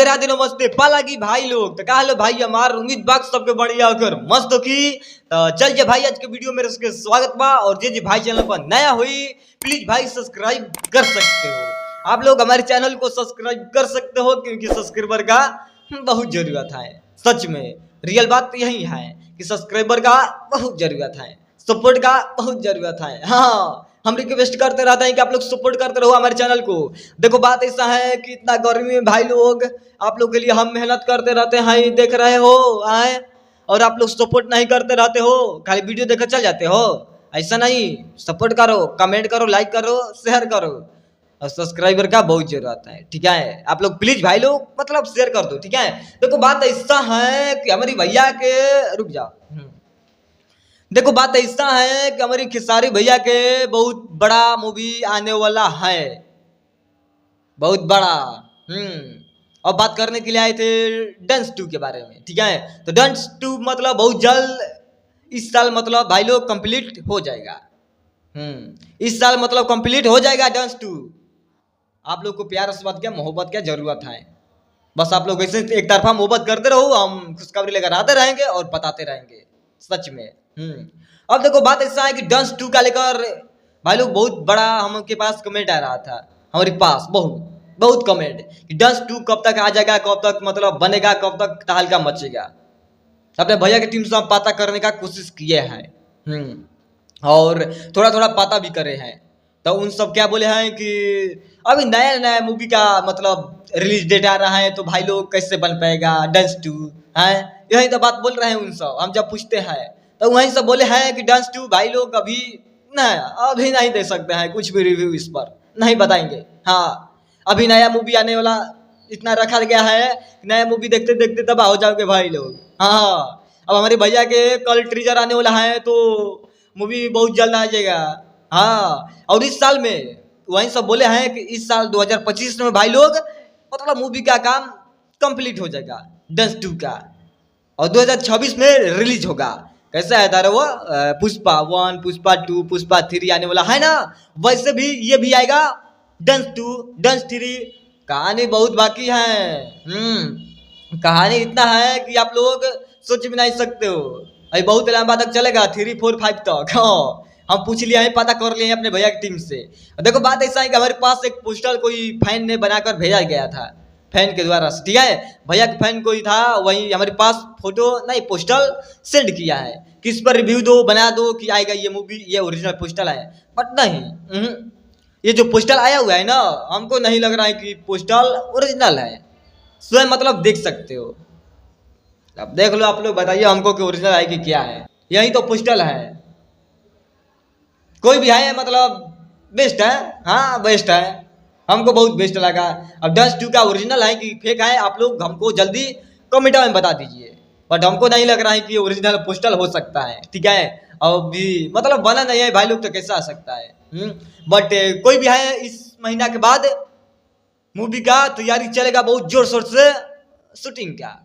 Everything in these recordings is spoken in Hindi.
राधे राधे नमस्ते पालागी भाई लोग तो कहा भाई हमार उम्मीद बाग सबके बढ़िया होकर मस्त की तो चल जे भाई आज के वीडियो में उसके स्वागत बा। और जे भाई चैनल पर नया हुई प्लीज भाई सब्सक्राइब कर सकते हो। आप लोग हमारे चैनल को सब्सक्राइब कर सकते हो क्योंकि सब्सक्राइबर का बहुत जरूरत है। सच में रियल बात तो यही है कि सब्सक्राइबर का बहुत जरूरत है, सपोर्ट का बहुत जरूरत है। हाँ, हम रिक्वेस्ट करते रहते हैं कि आप लोग सपोर्ट करते रहो हमारे चैनल को। देखो बात ऐसा है कि इतना गर्मी में भाई लोग आप लोग के लिए हम मेहनत करते रहते हैं, देख रहे हो आए, और आप लोग सपोर्ट नहीं करते रहते हो, खाली वीडियो देखकर चल जाते हो। ऐसा नहीं, सपोर्ट करो, कमेंट करो, लाइक करो, शेयर करो, और सब्सक्राइबर का बहुत जरूरत है। ठीक है, आप लोग प्लीज भाई लोग मतलब शेयर कर दो। ठीक है, देखो बात ऐसा है कि हमारी भैया के रुक जाओ। देखो बात ऐसा है कि हमारी खेसारी भैया के बहुत बड़ा मूवी आने वाला है, बहुत बड़ा। और बात करने के लिए आए थे डांस 2 के बारे में। ठीक है, तो डांस 2 मतलब बहुत जल्द इस साल मतलब भाई लोग कंप्लीट हो जाएगा। इस साल मतलब कंप्लीट हो जाएगा डांस 2। आप लोग को प्यार आशीर्वाद क्या मोहब्बत क्या जरूरत है, बस आप लोग ऐसे एक तरफा मोहब्बत करते रहो, हम खुशखबरी लेकर आते रहेंगे और बताते रहेंगे सच में। अब देखो बात ऐसा है कि डांस 2 का लेकर भाई लोग बहुत बड़ा हमके पास कमेंट आ रहा था, हमारे पास बहुत कमेंट कि डांस 2 कब तक आ जाएगा, कब तक मतलब बनेगा, कब तक तहलका मचेगा। अपने भैया की टीम से हम पता करने का कोशिश किए हैं और थोड़ा थोड़ा पता भी करे हैं। तो उन सब क्या बोले हैं कि अभी नया नया मूवी का मतलब रिलीज डेट आ रहा है, तो भाई लोग कैसे बन पाएगा डांस 2 है, यही तो बात बोल रहे हैं उन सब। हम जब पूछते हैं तो वहीं सब बोले हैं कि डांस 2 भाई लोग अभी नहीं दे सकते हैं, कुछ भी रिव्यू इस पर नहीं बताएंगे। हाँ, अभी नया मूवी आने वाला इतना रखा गया है, नया मूवी देखते देखते तबाह हो जाओगे भाई लोग। हाँ, अब हमारे भैया के कल ट्रीजर आने वाला है, तो मूवी बहुत जल्द आ जाएगा। हाँ, और इस साल में वहीं सब बोले हैं कि इस साल 2025 में भाई लोग मतलब मूवी का काम कंप्लीट हो जाएगा डांस 2 का, और 2026 में रिलीज होगा। कैसा है तारे वो पुष्पा 1, पुष्पा 2, पुष्पा 3 आने वाला है ना, वैसे भी ये भी आएगा डांस 2, डांस 3। कहानी बहुत बाकी है। कहानी इतना है कि आप लोग सोच भी नहीं सकते हो, अभी बहुत लंबा तक चलेगा, 3, 4, 5 तक। हम पूछ लिया है, पता कर लिए हैं अपने भैया की टीम से। देखो बात ऐसा है कि हमारे पास एक पोस्टर कोई फैन ने बनाकर भेजा गया था, फैन के द्वारा। ठीक है, भैया के फैन कोई था, वही हमारे पास फोटो नहीं पोस्टर सेंड किया है कि इस पर रिव्यू दो, बना दो कि आएगा ये मूवी, ये ओरिजिनल पोस्टर है। बट नहीं, ये जो पोस्टर आया हुआ है ना, हमको नहीं लग रहा है कि पोस्टर ओरिजिनल है। स्वयं मतलब देख सकते हो, अब देख लो, आप लोग बताइए हमको कि ओरिजिनल है कि क्या है। यही तो पोस्टर है, कोई भी है मतलब बेस्ट है। हाँ बेस्ट है, हमको बहुत बेस्ट लगा। अब डांस 2 का ओरिजिनल है कि फेक है, आप लोग हमको जल्दी कमेंट में बता दीजिए। बट हमको नहीं लग रहा है कि ओरिजिनल पोस्टर हो सकता है। ठीक है, अब भी मतलब बना नहीं है भाई लोग, तो कैसा आ सकता है। बट कोई भी है, इस महीना के बाद मूवी का तैयारी चलेगा बहुत जोर शोर से, शूटिंग का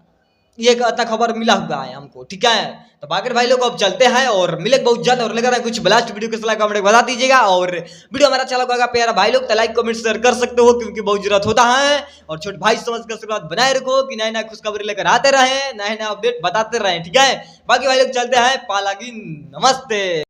ये इतना खबर मिला हुआ है हमको। ठीक है, तो बाकी भाई लोग अब चलते हैं और मिलेंगे बहुत जल्द। और लेकर कुछ ब्लास्ट वीडियो के सलाह कमेंट बता दीजिएगा, और वीडियो हमारा अच्छा लगा प्यारा भाई लोग तो लाइक कमेंट शेयर कर सकते हो क्योंकि बहुत जरूरत होता है। और छोटे भाई समझ कर आशीर्वाद बनाए रखो कि नए नए खुशखबरी लेकर आते रहे, नए नए अपडेट बताते रहे। ठीक है, बाकी भाई लोग चलते हैं, पालागी नमस्ते।